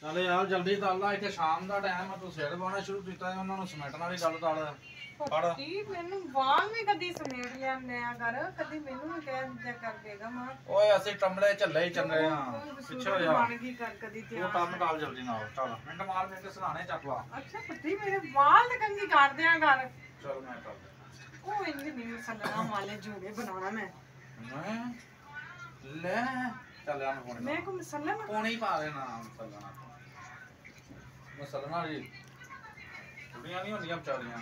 चल यार जल्दी तल ला इतने शाम का टाइम है तू सिर बाना शुरू किया उन्होंने समेटन वाली गल तल फड़ ती मैनू वाल भी कदी समेट लिया कर कदी मैनू भी कह दिया कर देगा मां ओए ਅਸੀਂ ਟੰਬਲੇ ਝੱਲੇ ਹੀ ਚੱਲੇ ਆ ਪਿੱਛੇ ਹੋ ਜਾ बन गई कर कदी ਤੂੰ तैयार ਕੰਮ ਕਰ ਜਲਦੀ ਨਾਲ ਚੱਲ ਮਿੰਟ ਮਾਰ ਮੇਰੇ ਤੇ ਸਰਾਣੇ ਚੱਕ ਲਾ अच्छा पति मेरे वाल ते कंगी कर दिया कर ਚੱਲ ਮੈਂ ਕਰ ਦਿੰਦਾ ओ इनके नहीं सलना वाले जोड़े बनाना मैं ਮੈਂ ਲੈ ਚੱਲ ਆ ਮੈਂ मैं को मसला ਪੌਣੀ ਪਾ ਦੇਣਾ ਮਸਲਣਾ ਮਸਲਣਾ ਜੀ ਕੁੜੀਆਂ ਨਹੀਂ ਹੁੰਦੀਆਂ ਵਿਚਾਰੀਆਂ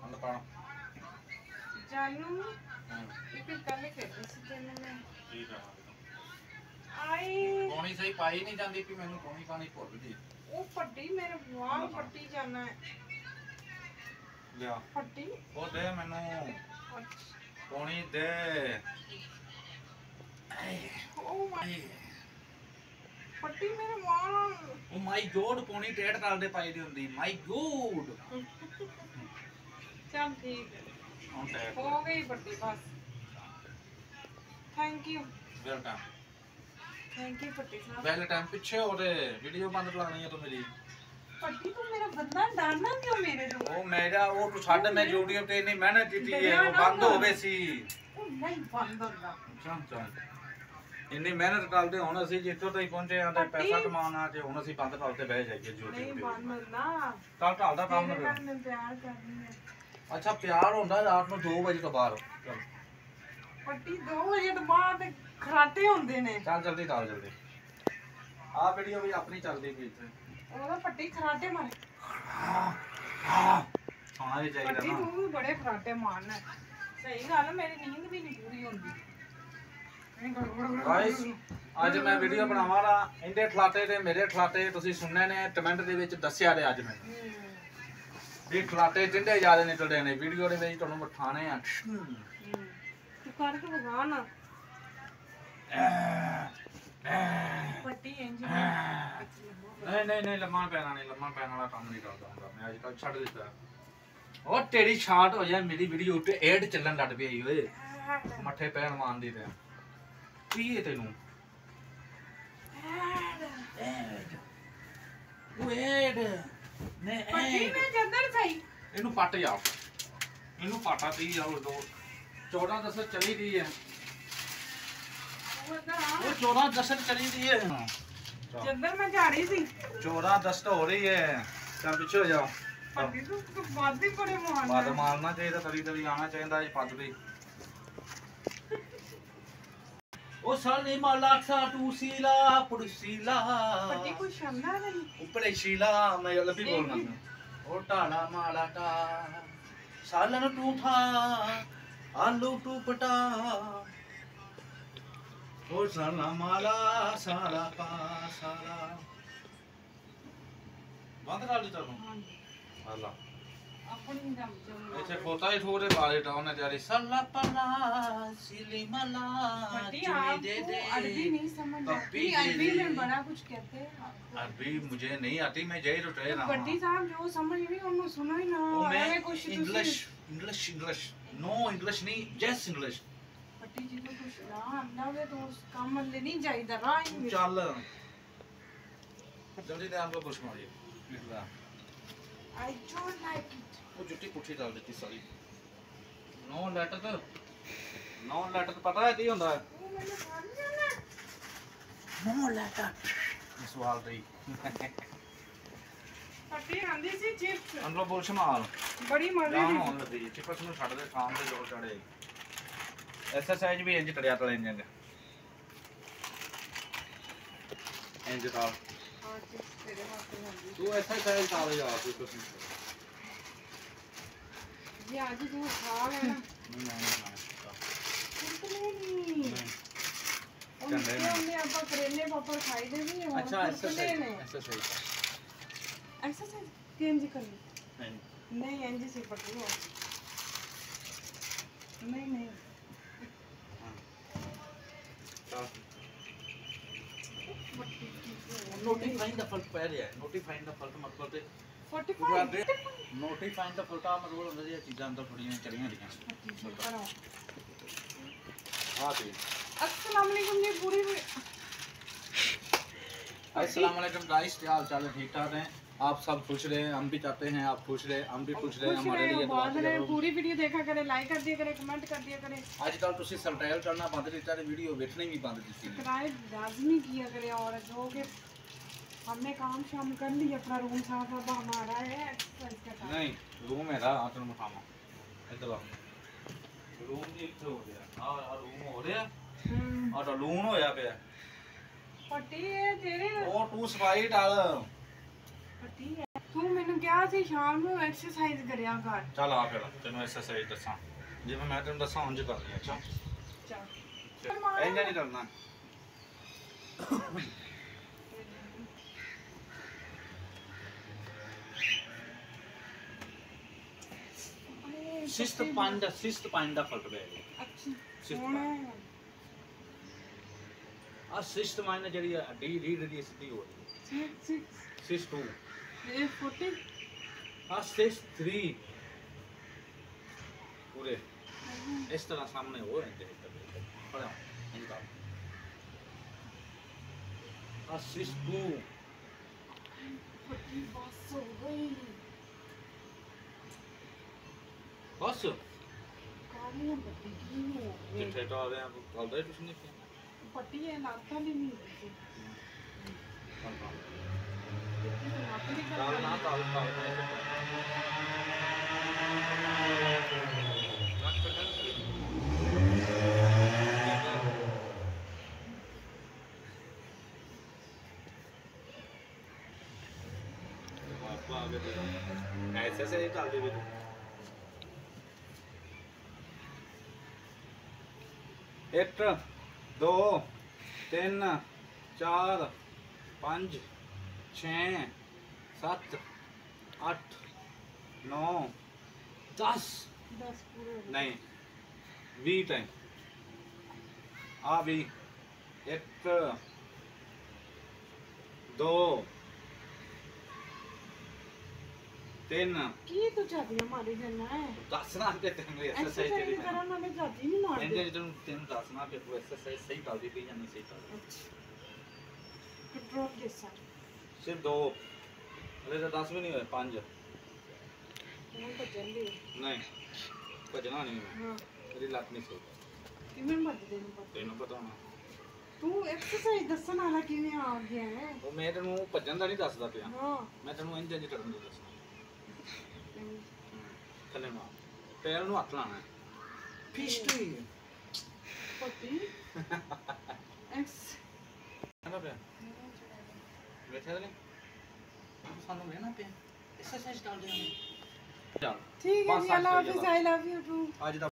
ਅੰਦ ਪਾ जानू एक कल कहती सी तेने मैं ਠੀਕ ਆ आई ਪੌਣੀ ਸਹੀ ਪਾਈ ਨਹੀਂ ਜਾਂਦੀ ਕਿ ਮੈਨੂੰ ਪੌਣੀ ਪਾਣੀ ਭੁੱਲ ਗਈ ओ पट्टी मेरे वाल पट्टी जाना है ਲਿਆ पट्टी ਉਹ ਦੇ ਮੈਨੂੰ ਪੌਣੀ ਦੇ ओ माय पट्टी मेरे वाल ਉਹ ਮਾਈ ਗੋਡ ਪੌਣੀ ਟੇਡ ਕਰਦੇ ਪਾਈ ਦੀ ਹੁੰਦੀ ਮਾਈ ਗੋਡ चल ठीक है ਹੁਣ ਟੈਗ हो गई पट्टी बस थैंक यू पट्टी साहब ਵੈਲ ਟਾਈਮ ਪਿੱਛੇ ਹੋ ਤੇ ਵੀਡੀਓ ਬੰਦ ਲਾਣੀ ਹੈ ਤੂੰ ਮੇਰੀ पट्टी तू मेरा बंदा डालना क्यों मेरे को ਉਹ ਮੇਰਾ ਉਹ ਤੂੰ ਛੱਡ ਮੈਂ YouTube ਤੇ ਇੰਨੀ ਮਿਹਨਤ ਕੀਤੀ ਹੈ ਉਹ ਬੰਦ ਹੋਵੇ ਸੀ ओ नहीं बंद होगा ਚੱਲ ਚੱਲ ਇੰਨੀ ਮਿਹਨਤ ਕਰਦੇ ਹੁਣ ਅਸੀਂ ਜਿੱਥੋਂ ਤਾਈਂ ਪਹੁੰਚੇ ਆ ਤੇ ਪੈਸਾ ਕਮਾਉਣਾ ਤੇ ਹੁਣ ਅਸੀਂ ਬੰਦ ਕਰਕੇ ਬਹਿ ਜਾਈਏ YouTube नहीं ਤੇ बंद होना ਕੱਲ ਢਾਲ ਦਾ ਕੰਮ तेरे ਨਾ ਨਾਲ मैं प्यार करनी है ਅੱਛਾ ਪਿਆਰ ਹੁੰਦਾ ਰਾਤ ਨੂੰ 2 ਵਜੇ ਤੋਂ ਬਾਅਦ ਚੱਲ पट्टी 2 बजे तो बाद खराटे होंदे ने ਚੱਲ ਜਲਦੀ ਢਾਲ ਜਲਦੀ ਆ ਵੀਡੀਓ ਵੀ ਆਪਣੀ ਚੱਲਦੀ ਪਈ ਇੱਥੇ ओदा पट्टी खराटे मारे ਹਾਂ ਇਹ ਚਾਹੀਦਾ पट्टी ਨਾ तू भी बड़े खराटे मारना है सही गल है मेरी नींद भी नहीं पूरी होंदी ਗਾਇਸ ਅੱਜ ਮੈਂ ਵੀਡੀਓ ਬਣਾਵਾਂਗਾ ਇਹਦੇ ਖਲਾਤੇ ਤੇ ਮੇਰੇ ਖਲਾਤੇ ਤੁਸੀਂ ਸੁਣਨੇ ਨੇ ਕਮੈਂਟ ਦੇ ਵਿੱਚ ਦੱਸਿਆ ਤੇ ਅੱਜ ਮੈਂ ਇਹ ਖਲਾਤੇ ਟਿੰਡੇ ਜ਼ਿਆਦਾ ਨਿਕਲਦੇ ਨੇ ਵੀਡੀਓ ਦੇ ਵਿੱਚ ਤੁਹਾਨੂੰ ਮਠਾਣੇ ਆ तू करके भगवान पट्टी इंज ਨਹੀਂ ਲੰਮਾ ਪੈਣਾ ਨਹੀਂ ਲੰਮਾ ਪੈਣ ਵਾਲਾ ਕੰਮ ਨਹੀਂ ਕਰਦਾ ਹੁੰਦਾ ਮੈਂ ਅੱਜ ਕੱਲ ਛੱਡ ਦਿੱਤਾ ਉਹ ਤੇਰੀ ਸ਼ਾਟ ਹੋ ਜਾ ਮੇਰੀ ਵੀਡੀਓ ਉੱਤੇ ਐਡ ਚੱਲਣ ਲੱਗ ਪਈ ਓਏ ਮੱਠੇ ਪੈਣ ਮਾਰਦੀ ਤੇ ਕੀ ਹੈ ਤੈਨੂੰ ਐਡ ਉਹ ਐਡ ਨੇ पट्टी में जंदर सही ਇਹਨੂੰ ਪੱਟ ਜਾ ਇਹਨੂੰ ਪਾਟਾ ਪੀ ਜਾਓ ਦੋ 14 10 ਚਲੀ ਗਈ ਹੈ ਉਹ 14 10 ਚਲੀ ਗਈ ਹੈ जंदर में जा रही थी 14 10 ਹੋ ਰਹੀ ਹੈ ਚੱਲ ਪਿੱਛੇ ਹੋ ਜਾਓ पट्टी तो बात ही बड़े महान ਪੱਦ ਮਾਰਨਾ ਚਾਹੀਦਾ ਤਰੀ ਤਰੀ ਆਣਾ ਚਾਹੀਦਾ ਇਹ ਪੱਦ ਵੀ ਉਹ ਸਾਲੀ ਮਾਲਾ ਸਾ ਟੂ ਸੀਲਾ ਪੁਰਸੀਲਾ पट्टी कोई शमना नहीं ਉੱਪਰੇ ਸ਼ੀਲਾ ਮੈਂ ਲੱਭੀ ਬੋਲਣਾ ਉਹ ਢਾਲਾ ਮਾਲਾ ਟਾ ਸਾਲਨ ਟੂਠਾ ਆਲੂ ਟੂਪਟਾ ਉਹ ਸਾਲਾ ਮਾਲਾ ਸਾਲਾ ਪਾ ਸਾਲਾ ਬੰਦ ਕਰ ਲਈ ਤੁਹਾਨੂੰ ਹਾਲਾ अपनी दम जम ਇੱਥੇ ਖੋਤਾ ਹੀ ਠੋਰੇ ਬਾਰੇ ਟਾਉਣਾ ਜਾਰੀ ਸੱਲਾ ਪਲਾ ਸਿਲੀ ਮਲਾ पट्टी ਚੁਨੀ आपको अरबी नहीं समझ आती पप्पी अरबी दे में दे। बड़ा कुछ कहते हैं अरबी मुझे नहीं आती मैं जय रुटे रहा पट्टी साहब जो समझ नहीं उन्होंने सुना ही ना वो मैं ऐਵੇਂ कुछ English English English no English नहीं जस्ट इंग्लिश पट्टी जी को कुछ ना अंदा वे तो उस काम ले नहीं जाइदा राह ही चल जल्दी दे हमको कुछ मारिए निकला आई डोंट लाइक इट वो जुट्टी पुट्ठी डाल देती सारी नो लेटर पता है की होता है वो मैंने मान जाना नो लेटर सवाल रही पट्टी आंदी सी चिप्स अंदर बोल शमाल बड़ी मजे ਜਾਨ दी ਹੋਣ ਲੱਗੀ ਚਿਪਸ ਨੂੰ ਛੱਡ ਦੇ ਸ਼ਾਮ ਦੇ ਜੋਰ ਚੜੇ ਐਕਸਰਸਾਈਜ਼ ਵੀ ਇੰਜ ਕਰਿਆ ਤਾਂ ਇੰਜ ਇੰਜ ਤਾਂ हां चिप्स तेरे हाथ में आंदी ਤੂੰ ਐਕਸਰਸਾਈਜ਼ ਕਰ ਯਾਰ ਤੂੰ ਕੁਛ ये आज तू खा लेना ਨਹੀਂ उनके हमने अब करेले पापड़ खाई दे भी और अच्छा कुरकुरे ने एक्सरसाइज एक्सरसाइज केम जी करनी नहीं नहीं एनजी से पट्टी हो नहीं नोटिफाइंग द फल्ट पै ਰਿਹਾ ਨੋਟੀਫਾਈਂਗ ਦਾ ਫਲਟ ਮਤਲਬ ਤੇ 45 ਨੋਟੀਫਾਈਂਗ ਦਾ ਫਲਟ ਆ ਮਤਲਬ ਹੁੰਦਾ ਜੀ ਚੀਜ਼ਾਂ ਅੰਦਰ ਥੋੜੀਆਂ ਚੜੀਆਂ ਦੀਆਂ ਆ ਤੇ अस्सलाम वालेकुम जी पूरी अस्सलाम वालेकुम गाइस, क्या हाल चाल है? ठीक ठाक हैं? आप सब खुश रहे, हम भी चाहते हैं आप खुश रहे, हम भी खुश रहे, हमारे लिए दुआ करो। पूरी वीडियो देखा करें, लाइक कर दिया करें, कमेंट कर दिया करें, आजकल तुसी सब्सक्राइब करना बंद किया ते वीडियो देखनी भी बंद की। सब्सक्राइब लाजमी किया करें। और जो कि हमने काम शाम कर लिया, अपना रूम साफ अब हमारा है एक्सरसाइज का टाइम। नहीं रूम है रा आतन मखामा इधर आ रूम जी इधर हो गया आ रूम हो रहा आ तो लून होया पे पट्टी है तेरे ओ तू सफाई डाल पट्टी है। तू मैंने क्या सी शाम ਨੂੰ एक्सरसाइज करिया कर। चल आ फिर तेन एक्सरसाइज दसा जिवें मैं तेन दसा उंज कर लिया। अच्छा चल इंज नहीं करना। शिस्त पाइन दा फर्क है। अच्छा ਹੁਣ आ शिस्त मायने जड़ी डी रीड दी सिद्धि हो रही 6 शिस्त 2 ये 40 आ शिस्त 3 पूरे इस तरह सामने हो रहे हैं खड़ा इनका आ शिस्त 2 40 बस हो गई बस कालियां पट्टी की हो गई जिथे तो आ रहे हैं कल दे कुछ नहीं पट्टी है लाता भी नहीं काल ना काल ऐसे से डाल दे 1 2 3 4 5 6 7 8 9 10 पूरे नहीं 20 टाइम आ भी 1 2 3 की तो चाहती है हमारी करना है 10 ना पे तेन एक्सरसाइज एक्सरसाइज तेरी करा ना मैं जाती नहीं मार इंजे तेन 10 ना पे तू एक्सरसाइज सही कर दी या नहीं सही कर पेट्रोल के साथ सिर्फ 2 अरे तो 10 भी नहीं हुए 5 मैं तो जल्दी नहीं भजना नहीं मैं हां तेरी लत नहीं सही किਵੇਂ ਮੱਦ ਦੇਣ ਪਤਾ ਤੈਨੂੰ ਪਤਾ ਹੋਣਾ ਤੂੰ ਐਕਸਰਸਾਈਜ਼ ਦੱਸਣ ਵਾਲਾ ਕਿਵੇਂ ਆ ਗਿਆ ਹੈ ਉਹ ਮੈਂ ਤੈਨੂੰ ਭੱਜਣ ਦਾ ਨਹੀਂ ਦੱਸਦਾ ਪਿਆ ਹਾਂ ਮੈਂ ਤੈਨੂੰ ਇੰਜ ਇੰਜ ਕਰਨ ਦਾ ਦੱਸਣਾ ਥੱਲੇ ਮਾਰ ਪੈਰ ਨੂੰ ਹੱਥ ਲਾਣਾ ਫਿਸ਼ਟੀ ਪੱਟੀ ਐਕਸ ਆਣਾ ਪਿਆ ਬੈਠਾ ਲੈ ਸਾਨੂੰ ਵੇਣਾ ਪਿਆ ਐਕਸਰਸਾਈਜ਼ ਕਰ ਦੇ ਚੱਲ ਠੀਕ ਹੈ ਬਸ ਜੀ, I love ਅੱਜ you, I love you too। The